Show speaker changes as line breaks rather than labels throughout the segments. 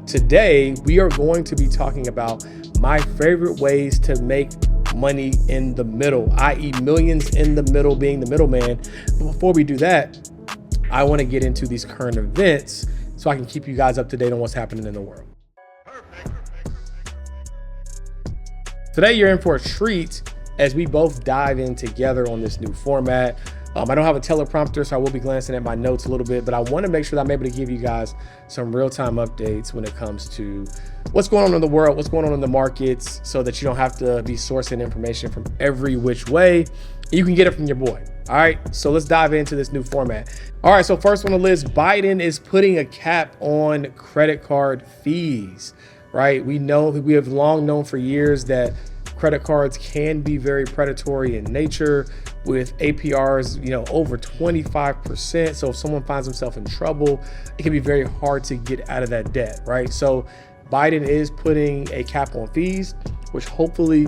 Today, we are going to be talking about my favorite ways to make money in the middle, i.e. millions in the middle, being the middleman. But before we do that, I want to get into these current events so I can keep you guys up to date on what's happening in the world. Today, you're in for a treat as we both dive in together on this new format. I don't have a teleprompter, so I will be glancing at my notes a little bit, but I want to make sure that I'm able to give you guys some real-time updates when it comes to what's going on in the world, what's going on in the markets, so that you don't have to be sourcing information from every which way. You can get it from your boy. All right, so let's dive into this new format. All right, so first on the list, Biden is putting a cap on credit card fees, right? We have long known for years that credit cards can be very predatory in nature with APRs, over 25%. So if someone finds himself in trouble, it can be very hard to get out of that debt, right? So Biden is putting a cap on fees, which hopefully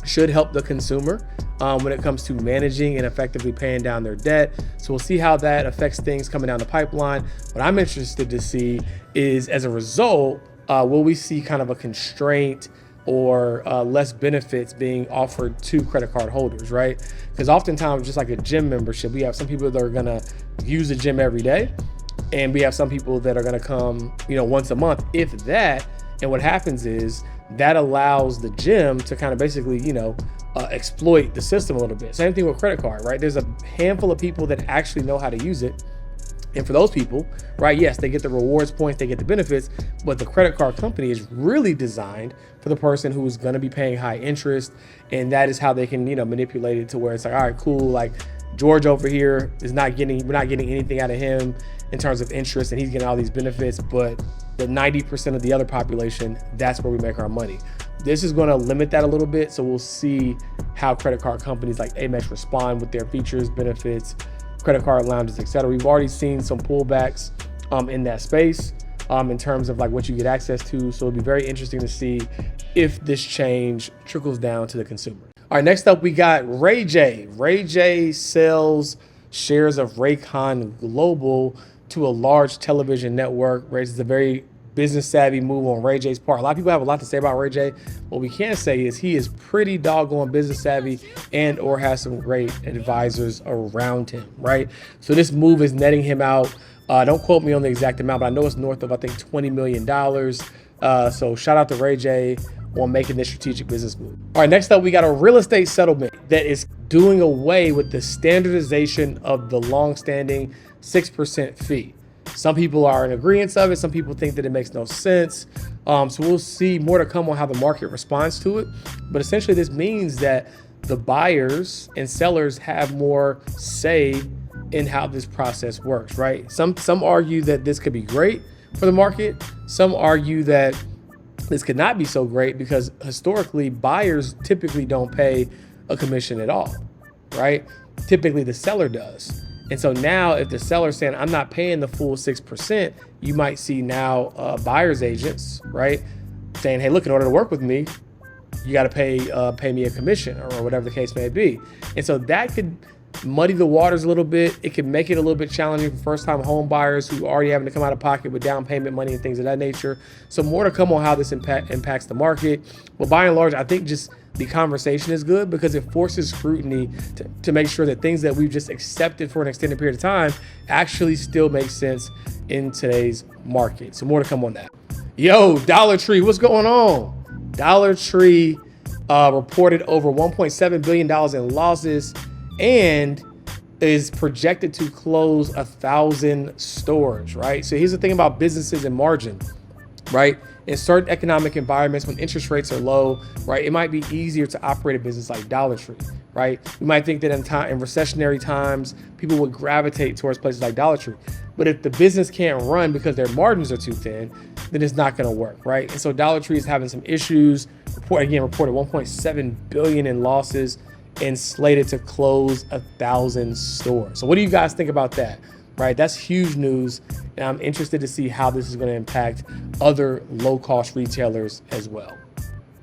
should help the consumer when it comes to managing and effectively paying down their debt. So we'll see how that affects things coming down the pipeline. What I'm interested to see is, as a result, will we see kind of a constraint or less benefits being offered to credit card holders, right? Because oftentimes, just like a gym membership, we have some people that are gonna use the gym every day, and we have some people that are gonna come, once a month, if that. And what happens is that allows the gym to kind of basically, exploit the system a little bit. Same thing with credit card, right? There's a handful of people that actually know how to use it. And for those people, right, yes, they get the rewards points, they get the benefits, but the credit card company is really designed for the person who's going to be paying high interest. And that is how they can, manipulate it to where it's like, all right, cool. Like George over here we're not getting anything out of him in terms of interest, and he's getting all these benefits, but the 90% of the other population, that's where we make our money. This is going to limit that a little bit. So we'll see how credit card companies like Amex respond with their features, benefits, credit card lounges, etc. We've already seen some pullbacks in that space in terms of like what you get access to. So it'll be very interesting to see if this change trickles down to the consumer. All right, next up we got Ray J. Ray J sells shares of Raycon Global to a large television network. Ray is a very business savvy move on Ray J's part. A lot of people have a lot to say about Ray J. What we can say is he is pretty doggone business savvy and or has some great advisors around him, right? So this move is netting him out. Don't quote me on the exact amount, but I know it's north of, I think, $20 million. So shout out to Ray J on making this strategic business move. All right, next up, we got a real estate settlement that is doing away with the standardization of the longstanding 6% fee. Some people are in agreement of it. Some people think that it makes no sense. So we'll see more to come on how the market responds to it. But essentially, this means that the buyers and sellers have more say in how this process works, right? Some argue that this could be great for the market. Some argue that this could not be so great because historically, buyers typically don't pay a commission at all, right? Typically, the seller does. And so now if the seller's saying, I'm not paying the full 6%, you might see now buyer's agents, right, saying, hey, look, in order to work with me, you got to pay me a commission or whatever the case may be. And so that could muddy the waters a little bit. It could make it a little bit challenging for first-time home buyers who are already having to come out of pocket with down payment money and things of that nature. So more to come on how this impacts the market. But by and large, I think just the conversation is good because it forces scrutiny to make sure that things that we've just accepted for an extended period of time actually still make sense in today's market. So more to come on that. Yo, Dollar Tree, what's going on? Dollar Tree reported over $1.7 billion in losses and is projected to close 1,000 stores, right? So here's the thing about businesses and margin, right? In certain economic environments, when interest rates are low, right, it might be easier to operate a business like Dollar Tree, right? You might think that in recessionary times, people would gravitate towards places like Dollar Tree. But if the business can't run because their margins are too thin, then it's not going to work, right? And so Dollar Tree is having some issues. Reported $1.7 billion in losses and slated to close 1,000 stores. So what do you guys think about that? Right, that's huge news, and I'm interested to see how this is going to impact other low-cost retailers as well.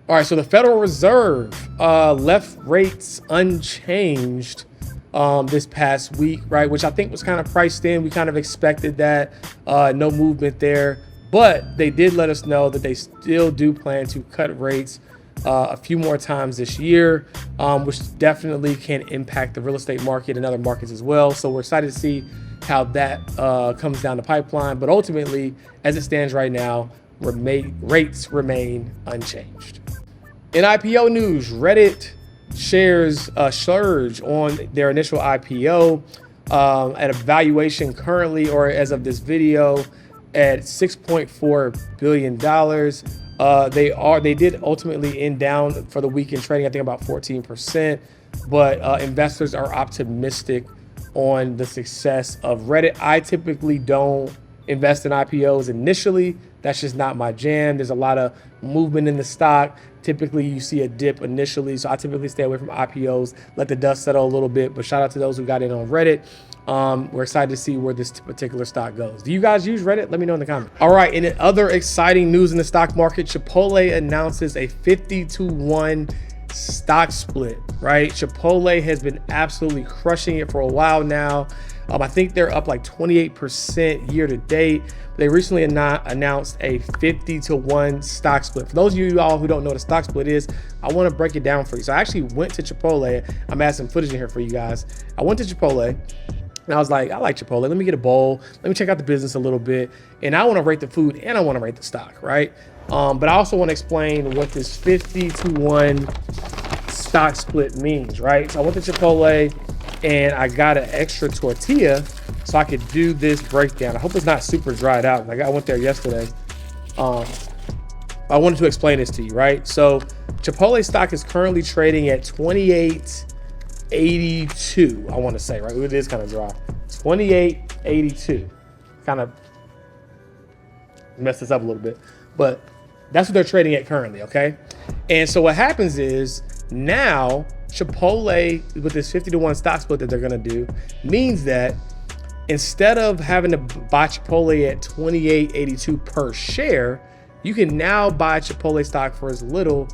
All right, so the Federal Reserve left rates unchanged this past week, right, which I think was kind of priced in. We kind of expected that, no movement there. But they did let us know that they still do plan to cut rates a few more times this year, which definitely can impact the real estate market and other markets as well. So we're excited to see how that comes down the pipeline. But ultimately, as it stands right now, rates remain unchanged. In IPO news, Reddit shares surge on their initial IPO at a valuation currently, or as of this video, at $6.4 billion. They did ultimately end down for the weekend trading, I think about 14%, but investors are optimistic on the success of Reddit. I typically don't invest in IPOs initially. That's just not my jam. There's a lot of movement in the stock. Typically you see a dip initially, so I typically stay away from IPOs, let the dust settle a little bit. But shout out to those who got in on Reddit. We're excited to see where this particular stock goes. Do you guys use Reddit? Let me know in the comments. All right, and in other exciting news in the stock market, Chipotle announces a 50-to-1 stock split, right? Chipotle has been absolutely crushing it for a while now. I think they're up like 28% year to date. They recently announced a 50-to-1 stock split. For those of you all who don't know what a stock split is, I want to break it down for you. So I actually went to Chipotle. I'm adding some footage in here for you guys. I went to Chipotle and I was like, I like Chipotle. Let me get a bowl. Let me check out the business a little bit. And I want to rate the food and I want to rate the stock, right? But I also want to explain what this 50-to-1 stock split means, right? So I went to Chipotle and I got an extra tortilla so I could do this breakdown. I hope it's not super dried out. Like I went there yesterday. I wanted to explain this to you, right? So Chipotle stock is currently trading at 28.82. I want to say, right? It is kind of dry. 28.82. Kind of messed this up a little bit, but that's what they're trading at currently, okay? And so what happens is now Chipotle, with this 50-to-1 stock split that they're gonna do, means that instead of having to buy Chipotle at $28.82 per share, you can now buy Chipotle stock for as little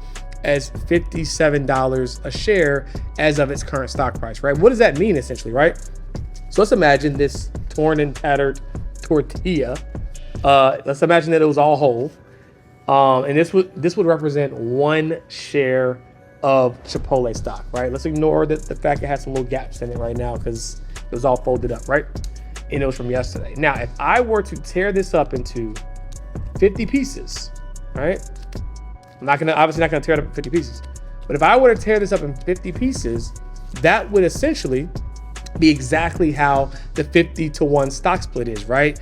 as $57 a share as of its current stock price, right? What does that mean essentially, right? So let's imagine this torn and tattered tortilla. Let's imagine that it was all whole. And this would represent 1 share of Chipotle stock, right? Let's ignore the fact it has some little gaps in it right now because it was all folded up, right? And it was from yesterday. Now, if I were to tear this up into 50 pieces, right? I'm obviously not gonna tear it up in 50 pieces, but if I were to tear this up in 50 pieces, that would essentially be exactly how the 50-to-1 stock split is, right?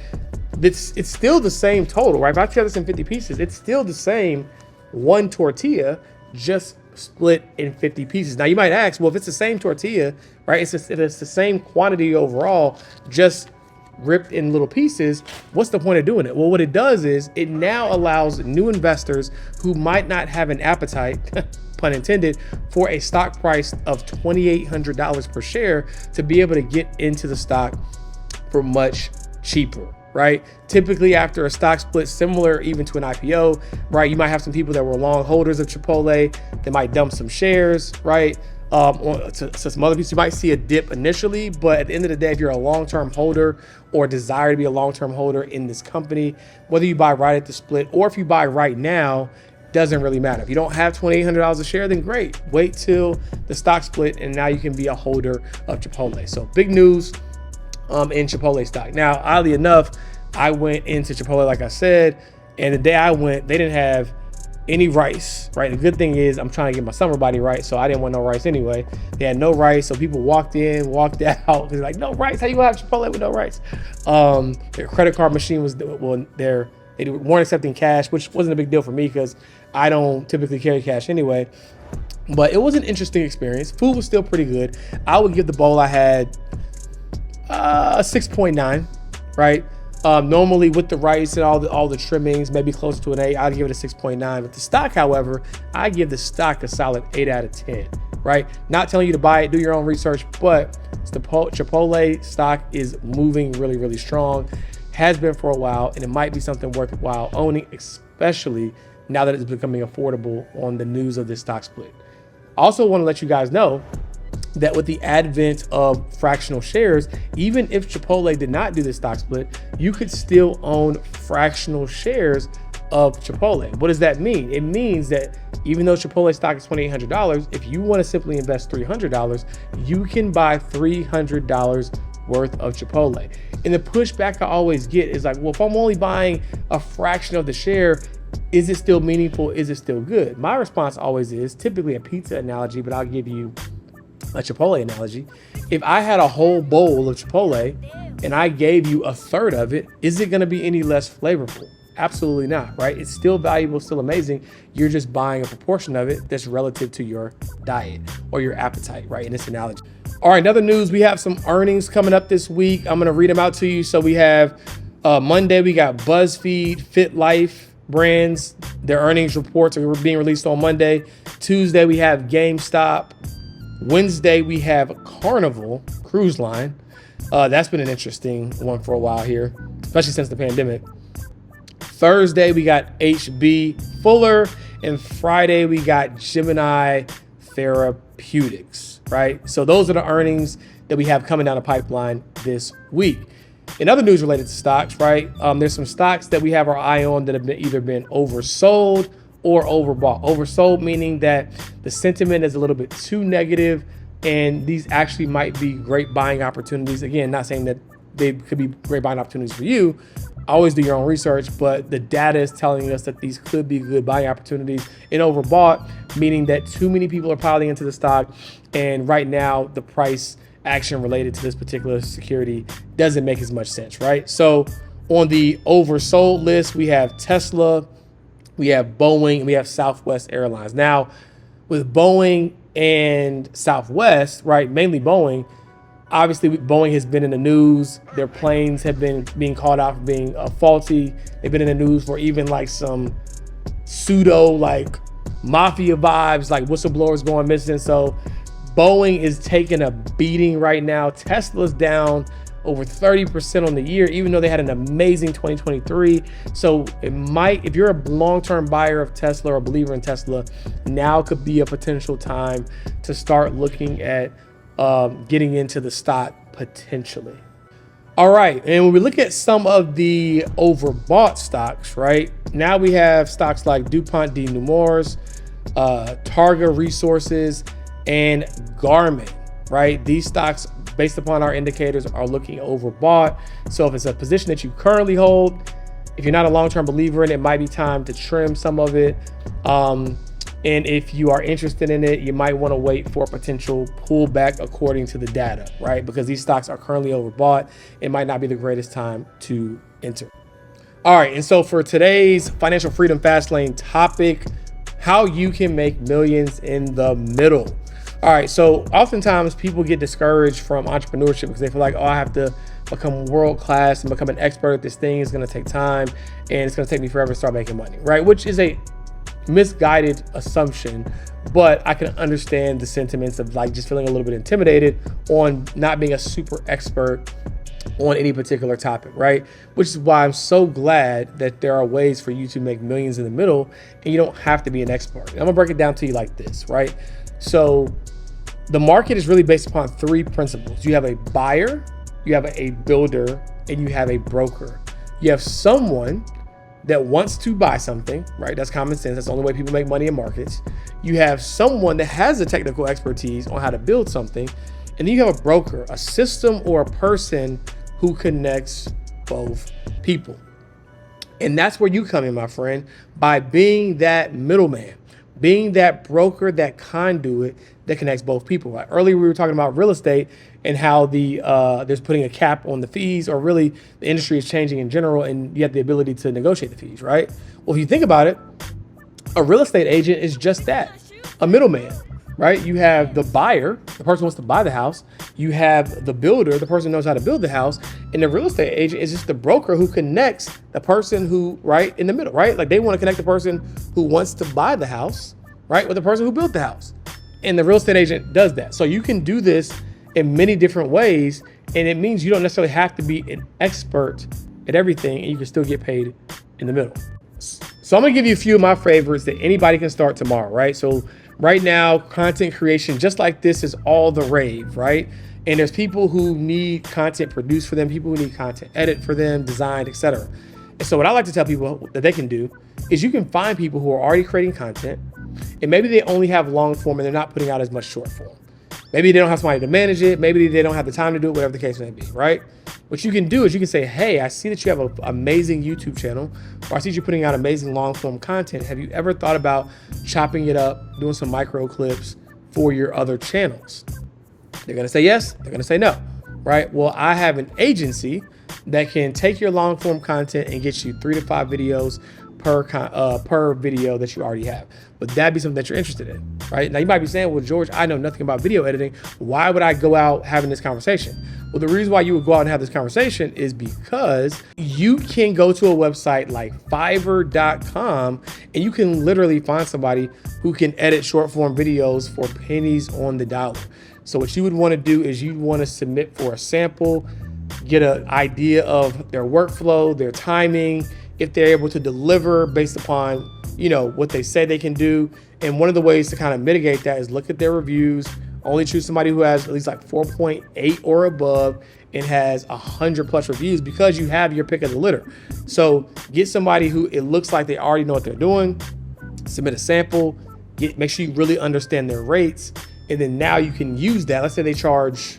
It's still the same total, right? If I tear this in 50 pieces, it's still the same 1 tortilla, just split in 50 pieces. Now you might ask, well, if it's the same tortilla, right? It's the same quantity overall, just ripped in little pieces. What's the point of doing it? Well, what it does is it now allows new investors who might not have an appetite, pun intended, for a stock price of $2,800 per share to be able to get into the stock for much cheaper, right? Typically after a stock split, similar even to an IPO, right? You might have some people that were long holders of Chipotle. They might dump some shares, right? To some other people, you might see a dip initially, but at the end of the day, if you're a long-term holder or desire to be a long-term holder in this company, whether you buy right at the split or if you buy right now, doesn't really matter. If you don't have $2,800 a share, then great. Wait till the stock split and now you can be a holder of Chipotle. So big news in Chipotle stock. Now, oddly enough, I went into Chipotle, like I said, and the day I went, they didn't have any rice, right? The good thing is I'm trying to get my summer body right, so I didn't want no rice anyway. They had no rice, so people walked in, walked out. They're like, no rice? How you gonna have Chipotle with no rice? Their credit card machine was, well, they weren't accepting cash, which wasn't a big deal for me because I don't typically carry cash anyway. But it was an interesting experience. Food was still pretty good. I would give the bowl I had a 6.9, right? Normally with the rice and all the trimmings, maybe close to an 8, I'd give it a 6.9. But the stock, however, I give the stock a solid 8 out of 10, right? Not telling you to buy it, do your own research, but the Chipotle stock is moving really, really strong. Has been for a while, and it might be something worthwhile owning, especially now that it's becoming affordable on the news of this stock split. I also want to let you guys know that with the advent of fractional shares, even if Chipotle did not do the stock split, you could still own fractional shares of Chipotle. What does that mean? It means that even though Chipotle stock is $2,800, if you want to simply invest $300, you can buy $300 worth of Chipotle. And the pushback I always get is like, well, if I'm only buying a fraction of the share, is it still meaningful? Is it still good? My response always is typically a pizza analogy, but I'll give you a Chipotle analogy. If I had a whole bowl of Chipotle and I gave you a third of it, is it going to be any less flavorful? Absolutely not, right? It's still valuable, still amazing. You're just buying a proportion of it that's relative to your diet or your appetite, right? In this analogy. All right, another news, we have some earnings coming up this week. I'm going to read them out to you. So we have Monday, we got BuzzFeed, Fit Life brands. Their earnings reports are being released on Monday. Tuesday, we have GameStop. Wednesday, we have Carnival Cruise Line. That's been an interesting one for a while here, especially since the pandemic. Thursday, we got HB Fuller. And Friday, we got Gemini Therapeutics, right? So those are the earnings that we have coming down the pipeline this week. In other news related to stocks, right? There's some stocks that we have our eye on that have either been oversold or overbought. Oversold meaning that the sentiment is a little bit too negative, and these actually might be great buying opportunities. Again, not saying that they could be great buying opportunities for you. Always do your own research, but the data is telling us that these could be good buying opportunities. And overbought, meaning that too many people are piling into the stock, and right now the price action related to this particular security doesn't make as much sense, right? So on the oversold list, we have Tesla, we have Boeing, and we have Southwest Airlines. Now, with Boeing and Southwest, right, mainly Boeing, obviously Boeing has been in the news. Their planes have been being called out for being faulty. They've been in the news for even like some pseudo like mafia vibes, like whistleblowers going missing. So Boeing is taking a beating right now. Tesla's down over 30% on the year, even though they had an amazing 2023. So it might, if you're a long-term buyer of Tesla or a believer in Tesla, now could be a potential time to start looking at getting into the stock potentially. All right, and when we look at some of the overbought stocks, right? Now we have stocks like DuPont de Nemours, Targa Resources, and Garmin, right? These stocks, based upon our indicators, are looking overbought. So if it's a position that you currently hold, if you're not a long-term believer in it, it might be time to trim some of it. And if you are interested in it, you might want to wait for a potential pullback according to the data, right? Because these stocks are currently overbought. It might not be the greatest time to enter. All right, and so for today's Financial Freedom Fast Lane topic, how you can make millions in the middle. All right, so oftentimes people get discouraged from entrepreneurship because they feel like, oh, I have to become world class and become an expert at this thing. It's going to take time and it's going to take me forever to start making money, right? Which is a misguided assumption, but I can understand the sentiments of like just feeling a little bit intimidated on not being a super expert on any particular topic, right? Which is why I'm so glad that there are ways for you to make millions in the middle and you don't have to be an expert. I'm gonna break it down to you like this, right? So the market is really based upon three principles. You have a buyer, you have a builder, and you have a broker. You have someone that wants to buy something, right? That's common sense. That's the only way people make money in markets. You have someone that has the technical expertise on how to build something. And then you have a broker, a system or a person who connects both people. And that's where you come in, my friend, by being that middleman, being that broker, that conduit that connects both people. Right? Earlier, we were talking about real estate and how there's putting a cap on the fees, or really the industry is changing in general, and you have the ability to negotiate the fees, right? Well, if you think about it, a real estate agent is just that, a middleman, right? You have the buyer, the person who wants to buy the house. You have the builder, the person who knows how to build the house. And the real estate agent is just the broker who connects the person who, right, in the middle, right? Like they want to connect the person who wants to buy the house, right, with the person who built the house. And the real estate agent does that. So you can do this in many different ways. And it means you don't necessarily have to be an expert at everything, and you can still get paid in the middle. So I'm gonna give you a few of my favorites that anybody can start tomorrow, right? So right now, content creation just like this is all the rave, right? And there's people who need content produced for them, people who need content edit for them, designed, etc. And so what I like to tell people that they can do is you can find people who are already creating content, and maybe they only have long form and they're not putting out as much short form. Maybe they don't have somebody to manage it. Maybe they don't have the time to do it, whatever the case may be, right? What you can do is you can say, hey, I see that you have an amazing YouTube channel, or I see you're putting out amazing long form content. Have you ever thought about chopping it up, doing some micro clips for your other channels? They're gonna say yes, they're gonna say no, right? Well, I have an agency that can take your long form content and get you 3 to 5 videos per video that you already have. But that'd be something that you're interested in, right? Now you might be saying, well, George, I know nothing about video editing. Why would I go out having this conversation? Well, the reason why you would go out and have this conversation is because you can go to a website like Fiverr.com and you can literally find somebody who can edit short form videos for pennies on the dollar. So what you would want to do is you want to submit for a sample, get an idea of their workflow, their timing, if they're able to deliver based upon, what they say they can do. And one of the ways to kind of mitigate that is look at their reviews, only choose somebody who has at least like 4.8 or above and has 100+ reviews, because you have your pick of the litter. So get somebody who it looks like they already know what they're doing, submit a sample, make sure you really understand their rates. And then now you can use that. Let's say they charge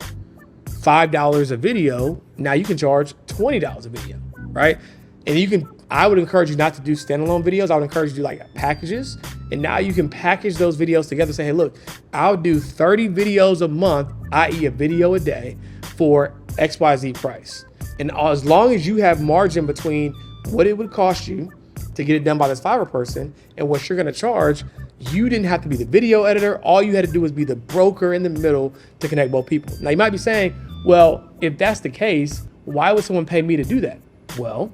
$5 a video. Now you can charge $20 a video, right? And I would encourage you not to do standalone videos. I would encourage you to do like packages. And now you can package those videos together. Say, hey, look, I'll do 30 videos a month, i.e. a video a day for XYZ price. And as long as you have margin between what it would cost you to get it done by this Fiverr person and what you're gonna charge, you didn't have to be the video editor. All you had to do was be the broker in the middle to connect both people. Now you might be saying, well, if that's the case, why would someone pay me to do that? Well,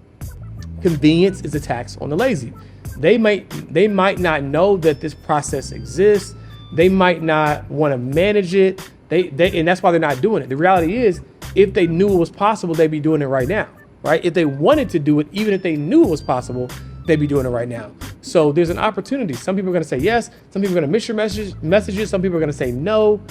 convenience is a tax on the lazy. They might not know that this process exists. They might not want to manage it. And that's why they're not doing it. The reality is, if they knew it was possible, they'd be doing it right now, right? If they wanted to do it, even if they knew it was possible, they'd be doing it right now. So there's an opportunity. Some people are going to say yes. Some people are going to miss your messages. Some people are going to say no.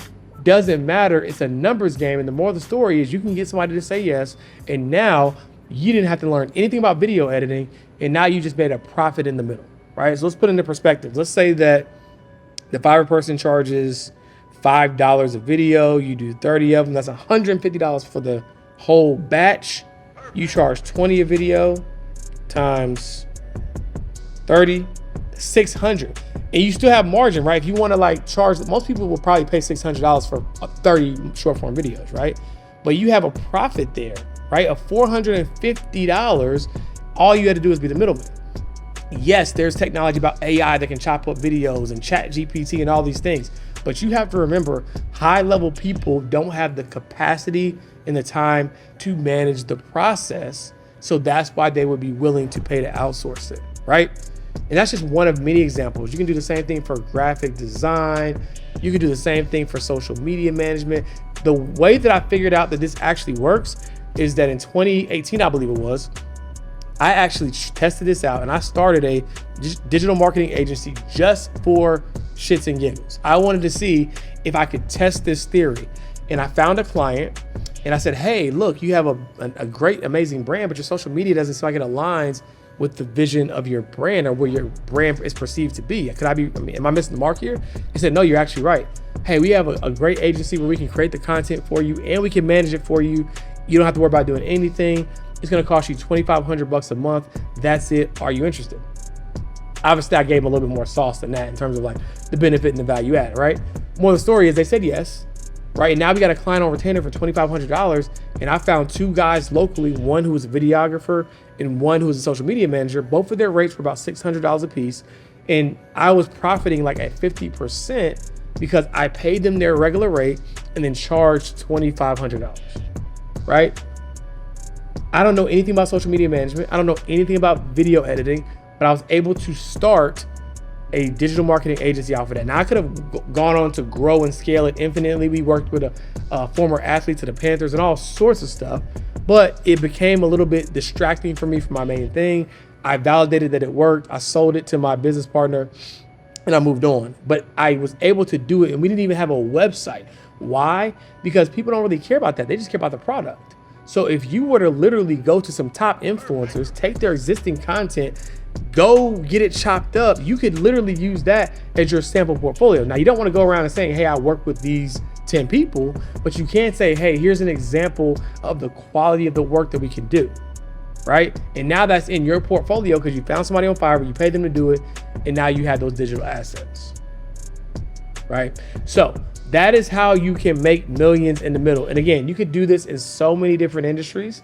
Doesn't matter. It's a numbers game. And the moral of the story is you can get somebody to say yes. And now you didn't have to learn anything about video editing. And now you just made a profit in the middle, right? So let's put it into perspective. Let's say that the Fiverr person charges $5 a video. You do 30 of them. That's $150 for the whole batch. You charge 20 a video times 30, 600. And you still have margin, right? If you want to like charge, most people will probably pay $600 for 30 short form videos, right? But you have a profit there, right? Of $450. All you had to do is be the middleman. Yes, there's technology about AI that can chop up videos and chat GPT and all these things. But you have to remember, high level people don't have the capacity and the time to manage the process. So that's why they would be willing to pay to outsource it, right? And that's just one of many examples. You can do the same thing for graphic design. You can do the same thing for social media management. The way that I figured out that this actually works is that in 2018, I believe it was, I actually tested this out and I started a digital marketing agency just for shits and giggles. I wanted to see if I could test this theory. And I found a client and I said, hey, look, you have a great, amazing brand, but your social media doesn't seem like it aligns with the vision of your brand or where your brand is perceived to be. Am I missing the mark here? He said, no, you're actually right. Hey, we have a great agency where we can create the content for you and we can manage it for you. You don't have to worry about doing anything. It's gonna cost you $2,500 a month. That's it. Are you interested? Obviously, I gave them a little bit more sauce than that in terms of like the benefit and the value add, right? More of the story is they said yes, right? And now we got a client on retainer for $2,500. And I found 2 guys locally, one who was a videographer and one who was a social media manager. Both of their rates were about $600 a piece. And I was profiting like at 50% because I paid them their regular rate and then charged $2,500, right? I don't know anything about social media management. I don't know anything about video editing, but I was able to start a digital marketing agency off of that. Now I could have gone on to grow and scale it infinitely. We worked with a former athlete to the Panthers and all sorts of stuff, but it became a little bit distracting for me from my main thing. I validated that it worked. I sold it to my business partner and I moved on. But I was able to do it and we didn't even have a website. Why? Because people don't really care about that. They just care about the product. So if you were to literally go to some top influencers, take their existing content, go get it chopped up, you could literally use that as your sample portfolio. Now, you don't want to go around and saying, hey, I work with these 10 people, but you can say, hey, here's an example of the quality of the work that we can do, right? And now that's in your portfolio because you found somebody on Fiverr, you paid them to do it, and now you have those digital assets, right? So that is how you can make millions in the middle. And again, you could do this in so many different industries,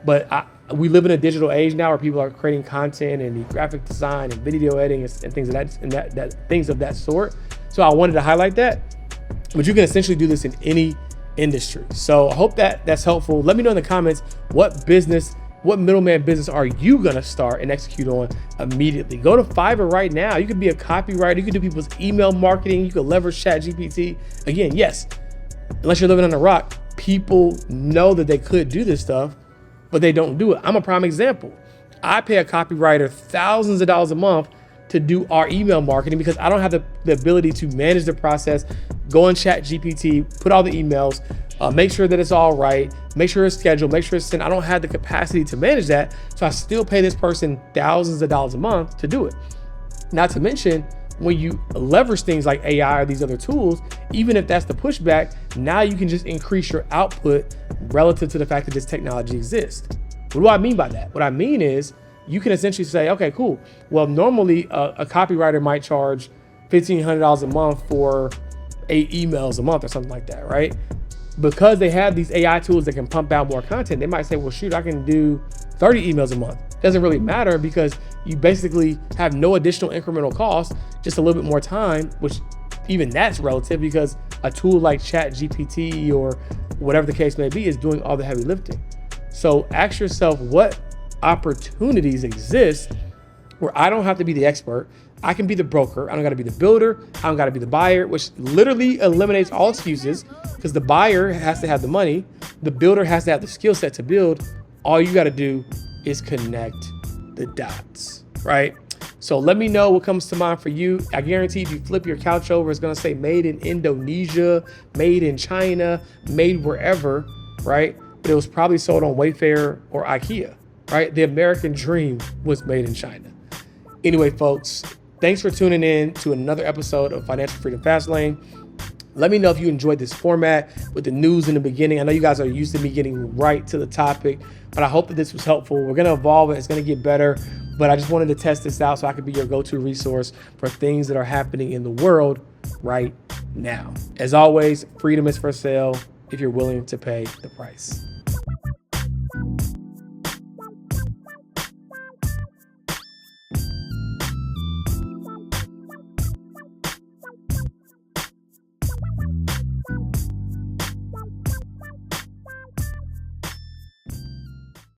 but we live in a digital age now where people are creating content and graphic design and video editing and things of things of that sort. So I wanted to highlight that, but you can essentially do this in any industry. So I hope that that's helpful. Let me know in the comments what middleman business are you gonna start and execute on immediately? Go to Fiverr right now. You could be a copywriter. You could do people's email marketing. You could leverage ChatGPT. Again, yes, unless you're living on a rock, people know that they could do this stuff, but they don't do it. I'm a prime example. I pay a copywriter thousands of dollars a month to do our email marketing because I don't have the ability to manage the process, go on ChatGPT, put all the emails, make sure that it's all right, make sure it's scheduled, make sure it's sent. I don't have the capacity to manage that. So I still pay this person thousands of dollars a month to do it. Not to mention, when you leverage things like AI or these other tools, even if that's the pushback, now you can just increase your output relative to the fact that this technology exists. What do I mean by that? What I mean is you can essentially say, okay, cool. Well, normally a copywriter might charge $1,500 a month for 8 emails a month or something like that, right? Because they have these AI tools that can pump out more content, they might say, well, shoot, I can do 30 emails a month. Doesn't really matter because you basically have no additional incremental cost, just a little bit more time, which even that's relative because a tool like ChatGPT or whatever the case may be is doing all the heavy lifting. So ask yourself what opportunities exist where I don't have to be the expert. I can be the broker. I don't got to be the builder. I don't got to be the buyer, which literally eliminates all excuses because the buyer has to have the money. The builder has to have the skill set to build. All you got to do is connect the dots, right? So let me know what comes to mind for you. I guarantee if you flip your couch over, it's going to say made in Indonesia, made in China, made wherever, right? But it was probably sold on Wayfair or IKEA, right? The American dream was made in China. Anyway, folks, thanks for tuning in to another episode of Financial Freedom Fastlane. Let me know if you enjoyed this format with the news in the beginning. I know you guys are used to me getting right to the topic, but I hope that this was helpful. We're going to evolve it. It's going to get better, but I just wanted to test this out so I could be your go-to resource for things that are happening in the world right now. As always, freedom is for sale if you're willing to pay the price.